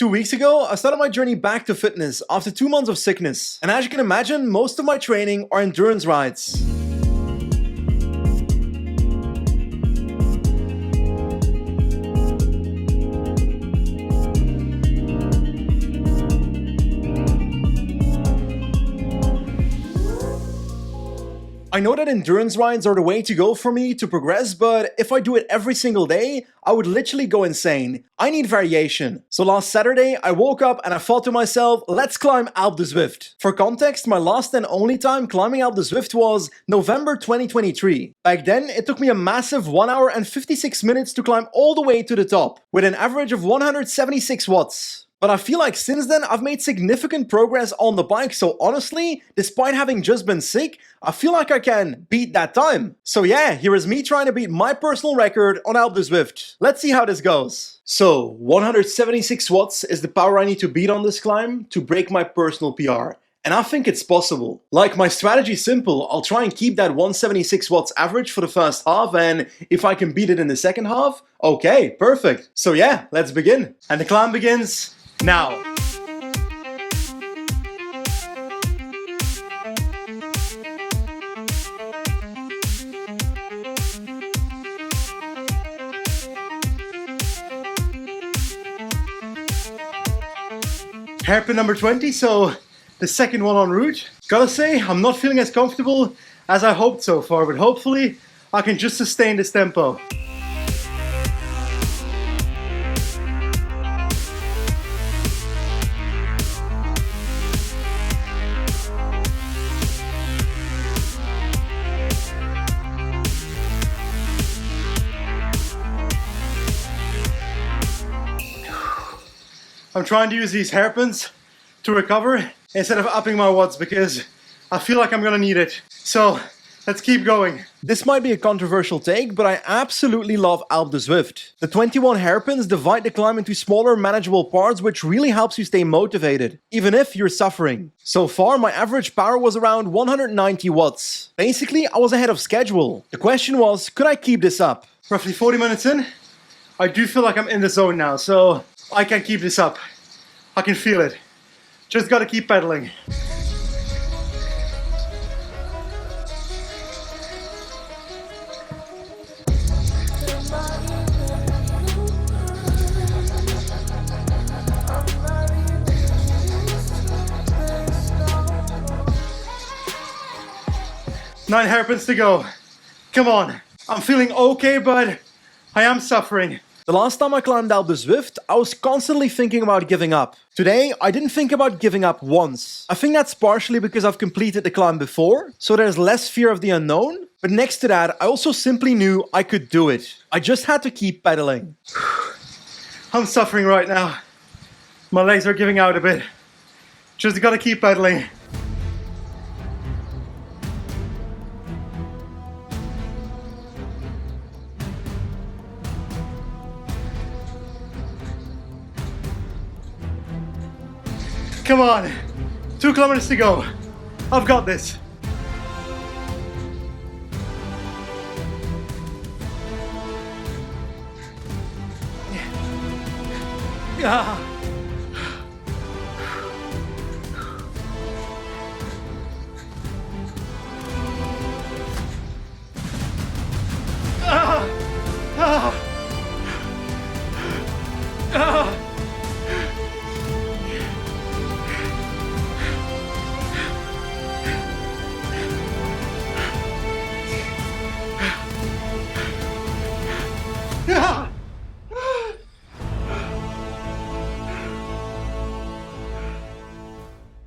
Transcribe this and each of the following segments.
2 weeks ago, I started my journey back to fitness after 2 months of sickness. And as you can imagine, most of my training are endurance rides. I know that endurance rides are the way to go for me to progress, but if I do it every single day, I would literally go insane. I need variation. So last Saturday, I woke up and I thought to myself, let's climb Alpe de Zwift. For context, my last and only time climbing Alpe de Zwift was November 2023. Back then, it took me a massive 1 hour and 56 minutes to climb all the way to the top, with an average of 176 watts. But I feel like since then, I've made significant progress on the bike, so honestly, despite having just been sick, I feel like I can beat that time. So yeah, here is me trying to beat my personal record on Alpe de Zwift. Let's see how this goes. So, 176 watts is the power I need to beat on this climb to break my personal PR. And I think it's possible. Like, my strategy is simple. I'll try and keep that 176 watts average for the first half, and if I can beat it in the second half, okay, perfect. So yeah, let's begin. And the climb begins now. Hairpin number 20, so the second one en route. Gotta say, I'm not feeling as comfortable as I hoped so far, but hopefully I can just sustain this tempo. I'm trying to use these hairpins to recover instead of upping my watts because I feel like I'm gonna need it. So let's keep going. This might be a controversial take, but I absolutely love Alpe de Zwift. The 21 hairpins divide the climb into smaller, manageable parts, which really helps you stay motivated, even if you're suffering. So far, my average power was around 190 watts. Basically, I was ahead of schedule. The question was, could I keep this up? Roughly 40 minutes in, I do feel like I'm in the zone now, so I can keep this up. I can feel it. Just gotta keep pedaling. Nine hairpins to go. Come on. I'm feeling okay, but I am suffering. The last time I climbed Alpe de Zwift, I was constantly thinking about giving up. Today, I didn't think about giving up once. I think that's partially because I've completed the climb before, so there's less fear of the unknown. But next to that, I also simply knew I could do it. I just had to keep pedaling. I'm suffering right now. My legs are giving out a bit. Just gotta keep pedaling. Come on, 2 kilometers to go. I've got this. Yeah.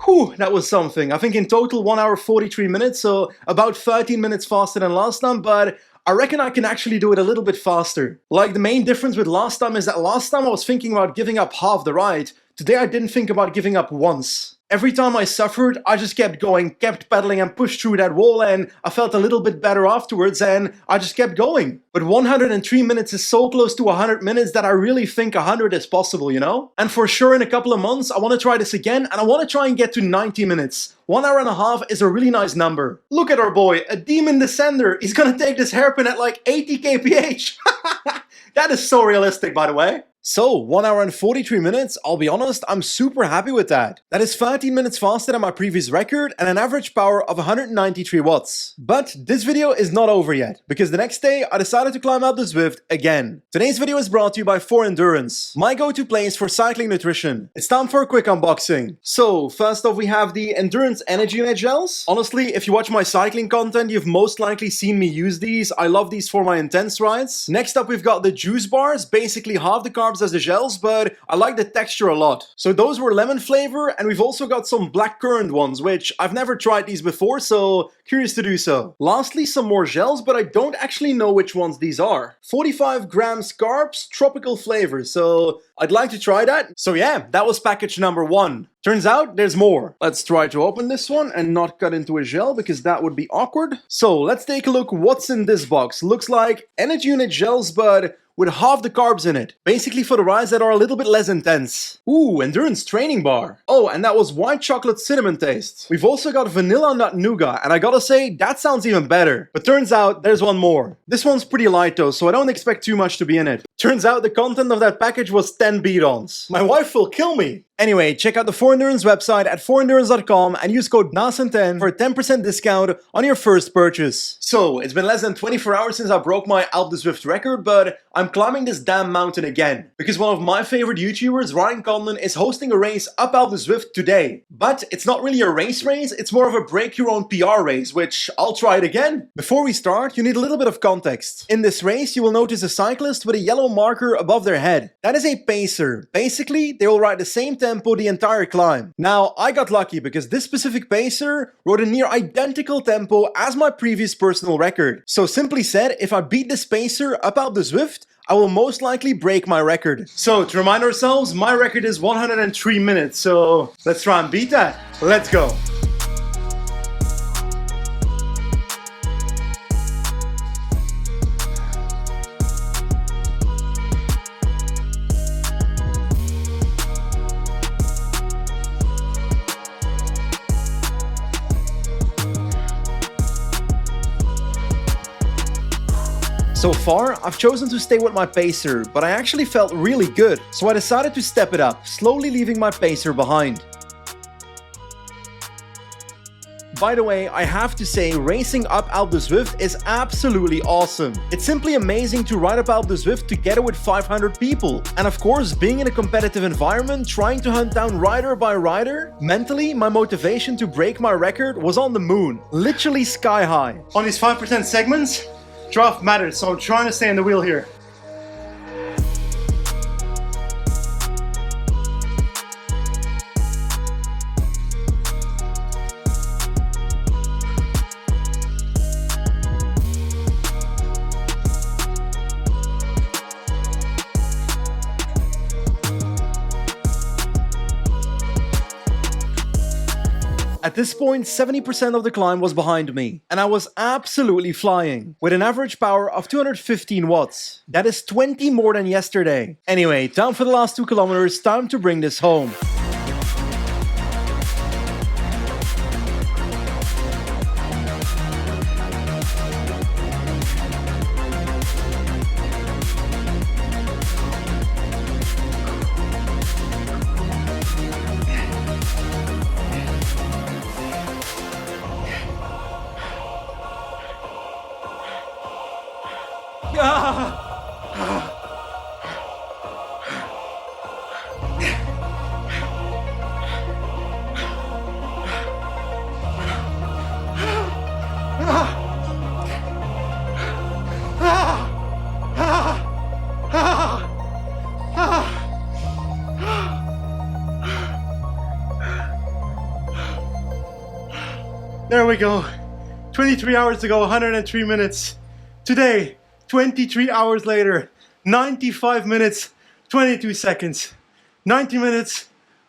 Whew, that was something. I think in total 1 hour 43 minutes, so about 13 minutes faster than last time, but I reckon I can actually do it a little bit faster. Like, the main difference with last time is that last time I was thinking about giving up half the ride. Today I didn't think about giving up once. Every time I suffered, I just kept going, kept pedaling and pushed through that wall, and I felt a little bit better afterwards and I just kept going. But 103 minutes is so close to 100 minutes that I really think 100 is possible, you know? And for sure in a couple of months, I want to try this again and I want to try and get to 90 minutes. 1 hour and a half is a really nice number. Look at our boy, a demon descender. He's gonna take this hairpin at like 80 kph. That is so realistic, by the way. So 1 hour and 43 minutes, I'll be honest, I'm super happy with that. That is 13 minutes faster than my previous record and an average power of 193 watts. But this video is not over yet, because the next day I decided to climb out the Zwift again. Today's video is brought to you by 4Endurance, my go-to place for cycling nutrition. It's time for a quick unboxing. So first off we have the Endurance Energy Unit gels. Honestly, if you watch my cycling content, you've most likely seen me use these. I love these for my intense rides. Next up we've got the juice bars, basically half the carbs as the gels, but I like the texture a lot. So those were lemon flavor, and we've also got some blackcurrant ones, which I've never tried these before, so curious to do so. Lastly, some more gels, but I don't actually know which ones these are. 45 grams carbs, tropical flavor, so I'd like to try that. So yeah, that was package number 1. Turns out there's more. Let's try to open this one and not cut into a gel because that would be awkward. So let's take a look what's in this box. Looks like energy unit gels, but with half the carbs in it. Basically for the rides that are a little bit less intense. Ooh, endurance training bar. Oh, and that was white chocolate cinnamon taste. We've also got vanilla nut nougat, and I gotta say, that sounds even better. But turns out there's one more. This one's pretty light though, so I don't expect too much to be in it. Turns out the content of that package was 10 bidons. My wife will kill me. Anyway, check out the 4Endurance website at 4endurance.com and use code NASEN10 for a 10% discount on your first purchase. So, it's been less than 24 hours since I broke my Alpe Zwift record, but I'm climbing this damn mountain again. Because one of my favorite YouTubers, Ryan Conlon, is hosting a race up Alpe Zwift today. But it's not really a race, it's more of a break your own PR race, which I'll try it again. Before we start, you need a little bit of context. In this race, you will notice a cyclist with a yellow marker above their head. That is a pacer. Basically, they will ride the same tempo the entire climb. Now, I got lucky because this specific pacer rode a near identical tempo as my previous personal record. So simply said, if I beat this pacer up Alpe Zwift, I will most likely break my record. So to remind ourselves, my record is 103 minutes, so let's try and beat that. Let's go. So far, I've chosen to stay with my pacer, but I actually felt really good, so I decided to step it up, slowly leaving my pacer behind. By the way, I have to say, racing up Alpe Zwift is absolutely awesome. It's simply amazing to ride up Alpe Zwift together with 500 people. And of course, being in a competitive environment, trying to hunt down rider by rider, mentally, my motivation to break my record was on the moon. Literally sky high. On these 5% segments, draft matters, so I'm trying to stay in the wheel here. At this point, 70% of the climb was behind me, and I was absolutely flying, with an average power of 215 watts. That is 20 more than yesterday. Anyway, time for the last 2 kilometers, time to bring this home. There we go. 23 hours ago, 103 minutes. Today, 23 hours later, 95 minutes, 22 seconds. 90 minutes.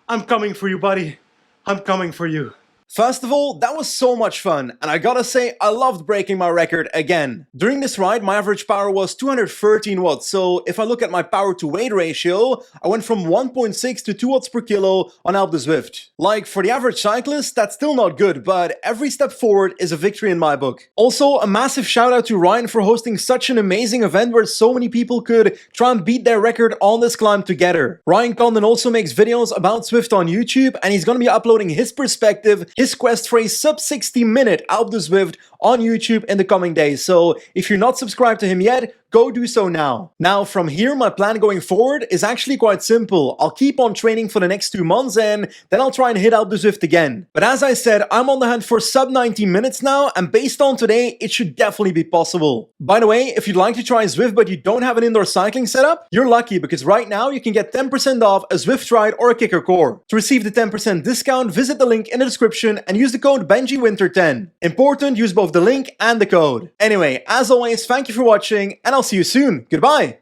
I'm coming for you, buddy. I'm coming for you. First of all, that was so much fun, and I gotta say, I loved breaking my record again. During this ride, my average power was 213 watts, so if I look at my power to weight ratio, I went from 1.6 to 2 watts per kilo on Alpe Zwift. Like, for the average cyclist, that's still not good, but every step forward is a victory in my book. Also, a massive shout out to Ryan for hosting such an amazing event where so many people could try and beat their record on this climb together. Ryan Condon also makes videos about Zwift on YouTube, and he's gonna be uploading his perspective, his quest for a sub 60-minute Alpe Zwift on YouTube in the coming days. So if you're not subscribed to him yet, go do so now. Now from here, my plan going forward is actually quite simple. I'll keep on training for the next 2 months and then I'll try and hit Alpe Zwift again. But as I said, I'm on the hunt for sub 90 minutes now, and based on today, it should definitely be possible. By the way, if you'd like to try Zwift but you don't have an indoor cycling setup, you're lucky because right now you can get 10% off a Zwift ride or a Kicker Core. To receive the 10% discount, visit the link in the description and use the code BenjiWinter10. Important, use both the link and the code. Anyway, as always, thank you for watching and I'll see you soon. Goodbye!